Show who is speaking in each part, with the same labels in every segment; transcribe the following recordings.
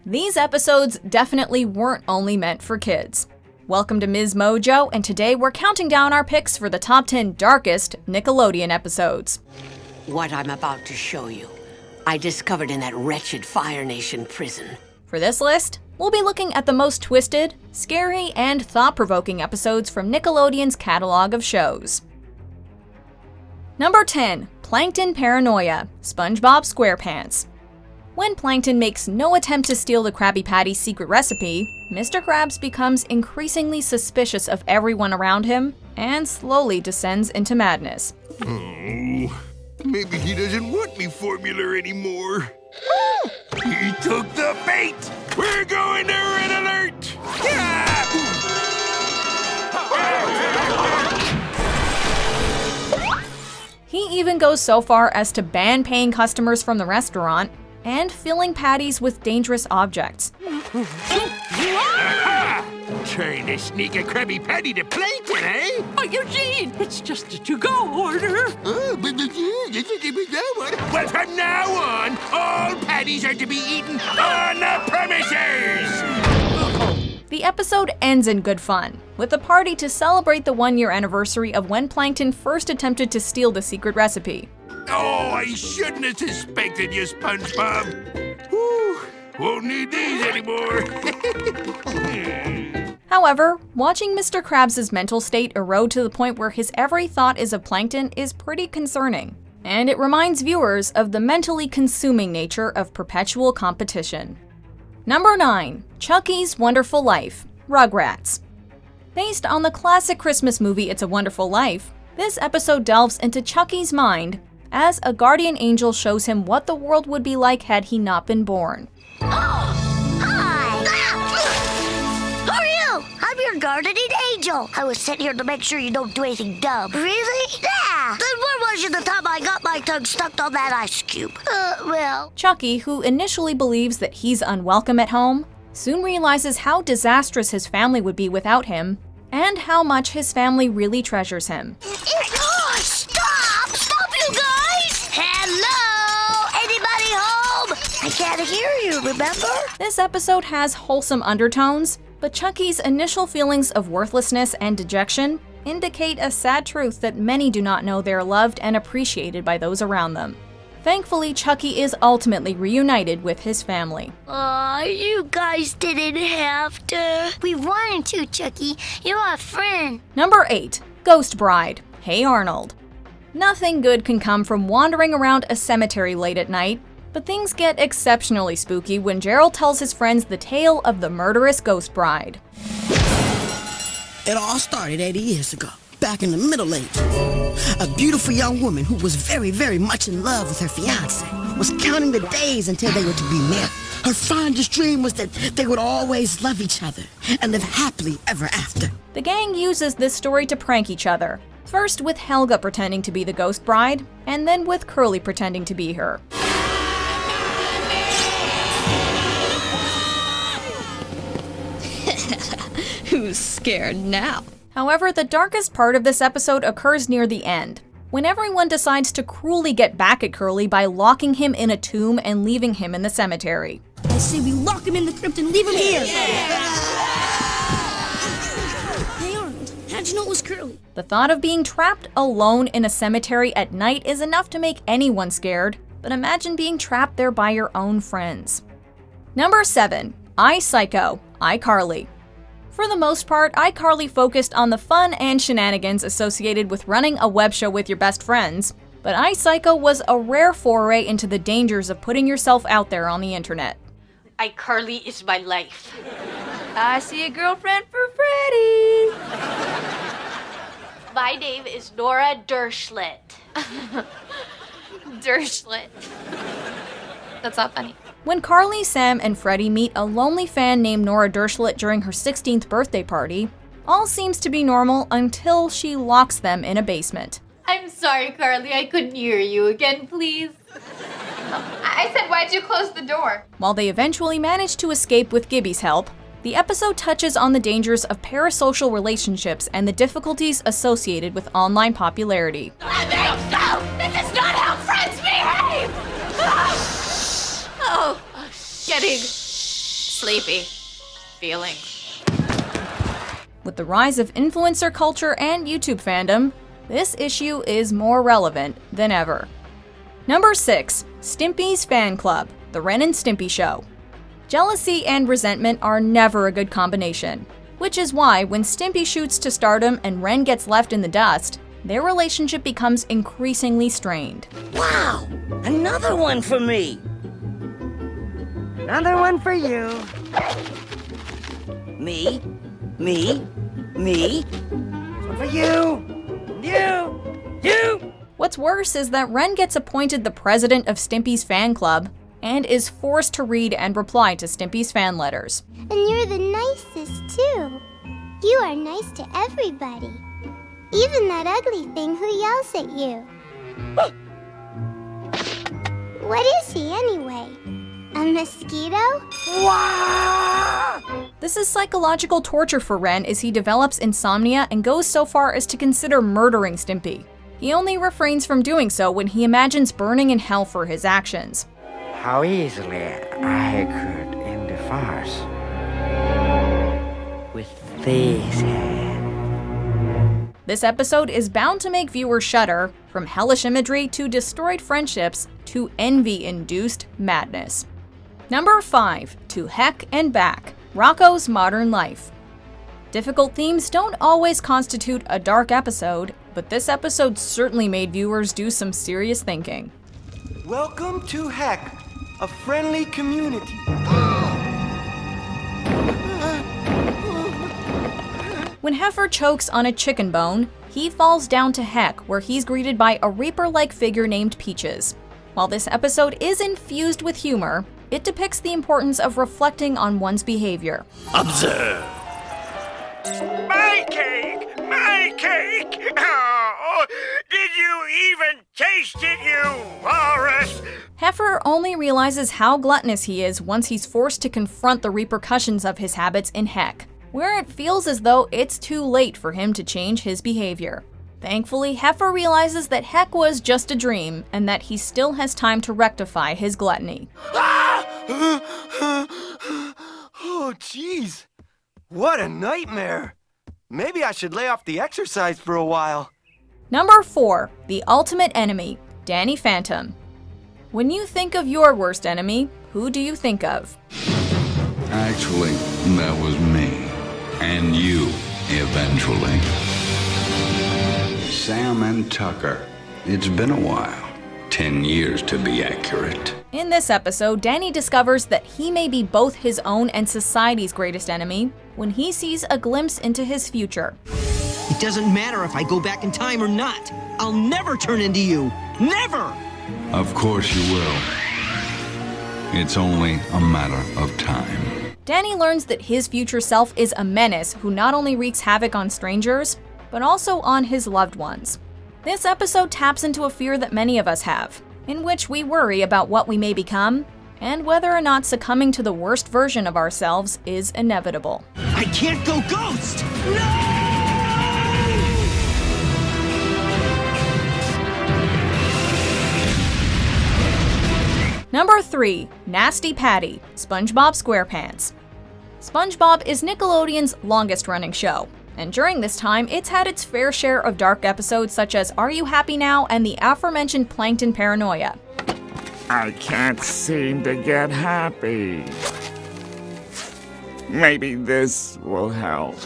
Speaker 1: These episodes definitely weren't only meant for kids. Welcome to MsMojo, and today we're counting down our picks for the top 10 darkest Nickelodeon episodes.
Speaker 2: What I'm about to show you, I discovered in that wretched Fire Nation prison.
Speaker 1: For this list, we'll be looking at the most twisted, scary, and thought-provoking episodes from Nickelodeon's catalog of shows. Number 10. Plankton Paranoia, SpongeBob SquarePants. When Plankton makes no attempt to steal the Krabby Patty's secret recipe, Mr. Krabs becomes increasingly suspicious of everyone around him and slowly descends into madness.
Speaker 3: Oh, maybe he doesn't want me formula anymore. He took the bait! We're going to red alert!
Speaker 1: He even goes so far as to ban paying customers from the restaurant and filling patties with dangerous objects.
Speaker 3: Trying to sneak a Krabby Patty to Plankton, eh?
Speaker 2: Oh, Eugene, it's just a to-go order.
Speaker 3: Oh, but well, from now on, all patties are to be eaten on the premises!
Speaker 1: The episode ends in good fun, with a party to celebrate the one-year anniversary of when Plankton first attempted to steal the secret recipe.
Speaker 3: Oh, I shouldn't have suspected you, SpongeBob. Whew, won't need these anymore.
Speaker 1: However, watching Mr. Krabs' mental state erode to the point where his every thought is of Plankton is pretty concerning, and it reminds viewers of the mentally consuming nature of perpetual competition. Number 9. Chuckies' Wonderful Life, Rugrats. Based on the classic Christmas movie It's a Wonderful Life, this episode delves into Chucky's mind as a guardian angel shows him what the world would be like had he not been born.
Speaker 4: Hi! Who are you? I'm your guardian angel. I was sent here to make sure you don't do anything dumb. Really? Yeah! Then where was you the time I got my tongue stuck on that ice cube? Well...
Speaker 1: Chucky, who initially believes that he's unwelcome at home, soon realizes how disastrous his family would be without him, and how much his family really treasures him.
Speaker 4: Oh, stop! Stop, you guys! Hello? Anybody home? I can't hear you, remember?
Speaker 1: This episode has wholesome undertones, but Chucky's initial feelings of worthlessness and dejection indicate a sad truth that many do not know they're loved and appreciated by those around them. Thankfully, Chucky is ultimately reunited with his family.
Speaker 4: Aw, you guys didn't have to. We wanted to, Chucky. You're a friend.
Speaker 1: Number 8. Ghost Bride, Hey Arnold. Nothing good can come from wandering around a cemetery late at night, but things get exceptionally spooky when Gerald tells his friends the tale of the murderous Ghost Bride.
Speaker 5: It all started 80 years ago, back in the Middle Ages. A beautiful young woman who was very, very much in love with her fiancé was counting the days until they were to be married. Her fondest dream was that they would always love each other and live happily ever after.
Speaker 1: The gang uses this story to prank each other, first with Helga pretending to be the Ghost Bride, and then with Curly pretending to be her.
Speaker 6: Who's scared now?
Speaker 1: However, the darkest part of this episode occurs near the end, when everyone decides to cruelly get back at Curly by locking him in a tomb and leaving him in the cemetery.
Speaker 6: I say we lock him in the crypt and leave him here! Hey Arnold, how'd you know it was Curly?
Speaker 1: The thought of being trapped alone in a cemetery at night is enough to make anyone scared, but imagine being trapped there by your own friends. Number 7. iPsycho, iCarly. For the most part, iCarly focused on the fun and shenanigans associated with running a web show with your best friends, but iPsycho was a rare foray into the dangers of putting yourself out there on the internet.
Speaker 7: iCarly is my life.
Speaker 8: I see a girlfriend for Freddie.
Speaker 7: My name is Nora Dershlet.
Speaker 8: Dershlet. That's not funny.
Speaker 1: When Carly, Sam, and Freddie meet a lonely fan named Nora Dershlet during her 16th birthday party, all seems to be normal until she locks them in a basement.
Speaker 8: I'm sorry, Carly. I couldn't hear you. Again, please. I said, why'd you close the door?
Speaker 1: While they eventually manage to escape with Gibby's help, the episode touches on the dangers of parasocial relationships and the difficulties associated with online popularity.
Speaker 4: No! This is not how friends behave!
Speaker 8: Oh, getting Sleepy. Feeling.
Speaker 1: With the rise of influencer culture and YouTube fandom, this issue is more relevant than ever. Number 6. Stimpies Fanclub, The Ren and Stimpy Show. Jealousy and resentment are never a good combination, which is why when Stimpy shoots to stardom and Ren gets left in the dust, their relationship becomes increasingly strained.
Speaker 9: Wow! Another one for me! Another one for you. Me. One for you. You.
Speaker 1: What's worse is that Ren gets appointed the president of Stimpies Fanclub and is forced to read and reply to Stimpies fan letters.
Speaker 10: And you're the nicest, too. You are nice to everybody. Even that ugly thing who yells at you. What is he, anyway? A mosquito?
Speaker 1: This is psychological torture for Ren as he develops insomnia and goes so far as to consider murdering Stimpy. He only refrains from doing so when he imagines burning in hell for his actions.
Speaker 11: How easily I could end a farce with these hands.
Speaker 1: This episode is bound to make viewers shudder, from hellish imagery to destroyed friendships to envy-induced madness. Number 5. To Heck and Back, Rocco's Modern Life. Difficult themes don't always constitute a dark episode, but this episode certainly made viewers do some serious thinking.
Speaker 12: Welcome to Heck, a friendly community.
Speaker 1: When Heifer chokes on a chicken bone, he falls down to Heck, where he's greeted by a Reaper-like figure named Peaches. While this episode is infused with humor, it depicts the importance of reflecting on one's behavior.
Speaker 3: Observe.
Speaker 13: My cake! My cake! Oh, did you even taste it, you walrus?
Speaker 1: Heifer only realizes how gluttonous he is once he's forced to confront the repercussions of his habits in Heck, where it feels as though it's too late for him to change his behavior. Thankfully, Heifer realizes that Heck was just a dream and that he still has time to rectify his gluttony.
Speaker 12: Oh, jeez. What a nightmare. Maybe I should lay off the exercise for a while.
Speaker 1: Number 4. The Ultimate Enemy, Danny Phantom. When you think of your worst enemy, who do you think of?
Speaker 3: Actually, that was me. And you, eventually. Sam and Tucker. It's been a while. 10 years to be accurate.
Speaker 1: In this episode, Danny discovers that he may be both his own and society's greatest enemy when he sees a glimpse into his future.
Speaker 14: It doesn't matter if I go back in time or not. I'll never turn into you. Never!
Speaker 3: Of course you will. It's only a matter of time.
Speaker 1: Danny learns that his future self is a menace who not only wreaks havoc on strangers, but also on his loved ones. This episode taps into a fear that many of us have, in which we worry about what we may become, and whether or not succumbing to the worst version of ourselves is inevitable.
Speaker 14: I can't go ghost! No!
Speaker 1: Number 3. Nasty Patty, SpongeBob SquarePants. SpongeBob is Nickelodeon's longest-running show, and during this time, it's had its fair share of dark episodes such as Are You Happy Now? And the aforementioned Plankton Paranoia.
Speaker 15: I can't seem to get happy. Maybe this will help.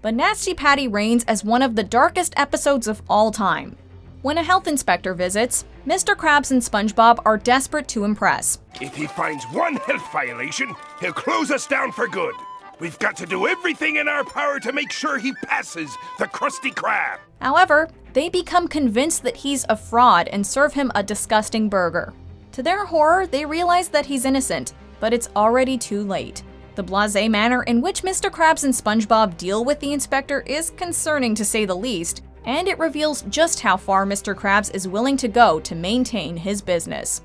Speaker 1: But Nasty Patty reigns as one of the darkest episodes of all time. When a health inspector visits, Mr. Krabs and SpongeBob are desperate to impress.
Speaker 13: If he finds one health violation, he'll close us down for good. We've got to do everything in our power to make sure he passes the Krusty Krab.
Speaker 1: However, they become convinced that he's a fraud and serve him a disgusting burger. To their horror, they realize that he's innocent, but it's already too late. The blasé manner in which Mr. Krabs and SpongeBob deal with the inspector is concerning to say the least, and it reveals just how far Mr. Krabs is willing to go to maintain his business.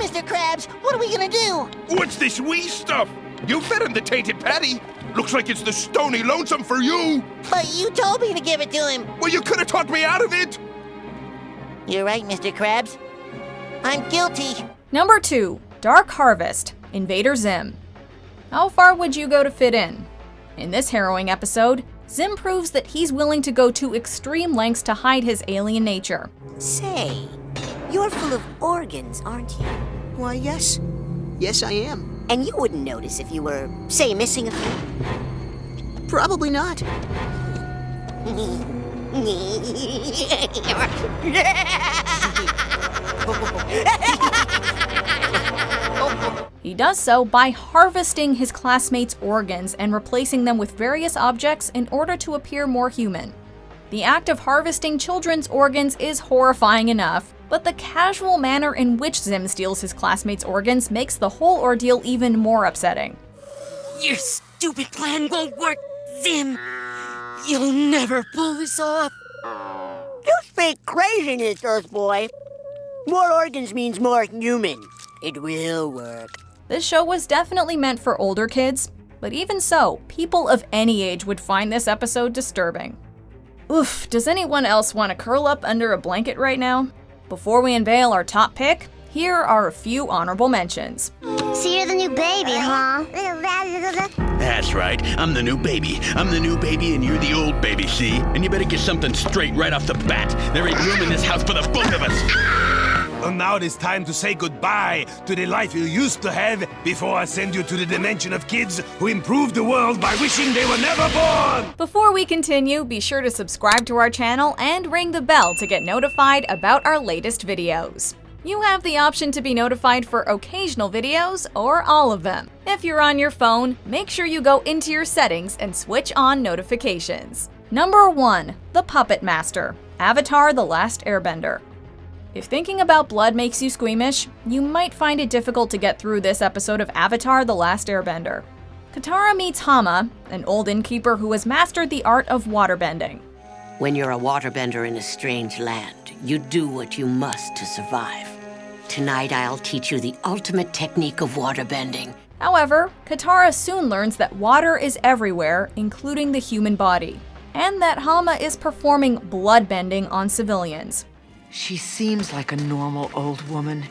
Speaker 9: Mr. Krabs, what are we gonna do?
Speaker 13: What's this wee stuff? You fed him the tainted patty. Looks like it's the stony lonesome for you.
Speaker 9: But you told me to give it to him.
Speaker 13: Well, you could have talked me out of it.
Speaker 9: You're right, Mr. Krabs. I'm guilty.
Speaker 1: Number 2. Dark Harvest, Invader Zim. How far would you go to fit in? In this harrowing episode, Zim proves that he's willing to go to extreme lengths to hide his alien nature.
Speaker 16: Say, you're full of organs, aren't you?
Speaker 17: Why, yes. Yes, I am.
Speaker 16: And you wouldn't notice if you were, say, missing a few?
Speaker 17: Probably not.
Speaker 1: He does so by harvesting his classmates' organs and replacing them with various objects in order to appear more human. The act of harvesting children's organs is horrifying enough, but the casual manner in which Zim steals his classmates' organs makes the whole ordeal even more upsetting.
Speaker 16: Your stupid plan won't work, Zim. You'll never pull this off.
Speaker 9: You speak craziness, Earth Boy. More organs means more human. It will work.
Speaker 1: This show was definitely meant for older kids, but even so, people of any age would find this episode disturbing. Oof, does anyone else want to curl up under a blanket right now? Before we unveil our top pick, here are a few honorable mentions.
Speaker 10: So you're the new baby, huh?
Speaker 18: That's right. I'm the new baby. I'm the new baby and you're the old baby, see? And you better get something straight right off the bat. There ain't room in this house for the both of us.
Speaker 13: And now it is time to say goodbye to the life you used to have before I send you to the dimension of kids who improved the world by wishing they were never born!
Speaker 1: Before we continue, be sure to subscribe to our channel and ring the bell to get notified about our latest videos. You have the option to be notified for occasional videos or all of them. If you're on your phone, make sure you go into your settings and switch on notifications. Number 1. The Puppet Master, Avatar: The Last Airbender. If thinking about blood makes you squeamish, you might find it difficult to get through this episode of Avatar: The Last Airbender. Katara meets Hama, an old innkeeper who has mastered the art of waterbending.
Speaker 2: When you're a waterbender in a strange land, you do what you must to survive. Tonight I'll teach you the ultimate technique of waterbending.
Speaker 1: However, Katara soon learns that water is everywhere, including the human body, and that Hama is performing bloodbending on civilians.
Speaker 19: She seems like a normal old woman,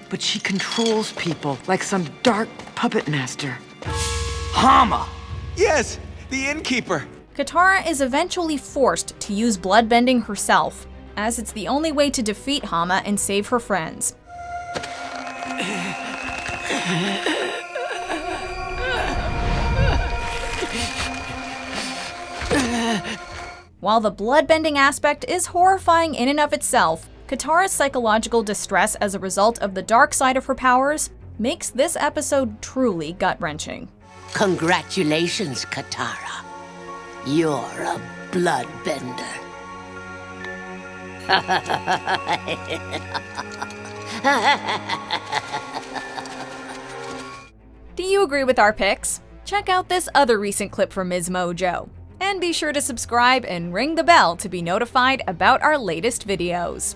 Speaker 19: but she controls people like some dark puppet master.
Speaker 12: Hama! Yes, the innkeeper.
Speaker 1: Katara is eventually forced to use bloodbending herself, as it's the only way to defeat Hama and save her friends. While the bloodbending aspect is horrifying in and of itself, Katara's psychological distress as a result of the dark side of her powers makes this episode truly gut-wrenching.
Speaker 2: Congratulations, Katara. You're a bloodbender.
Speaker 1: Do you agree with our picks? Check out this other recent clip from MsMojo. And be sure to subscribe and ring the bell to be notified about our latest videos.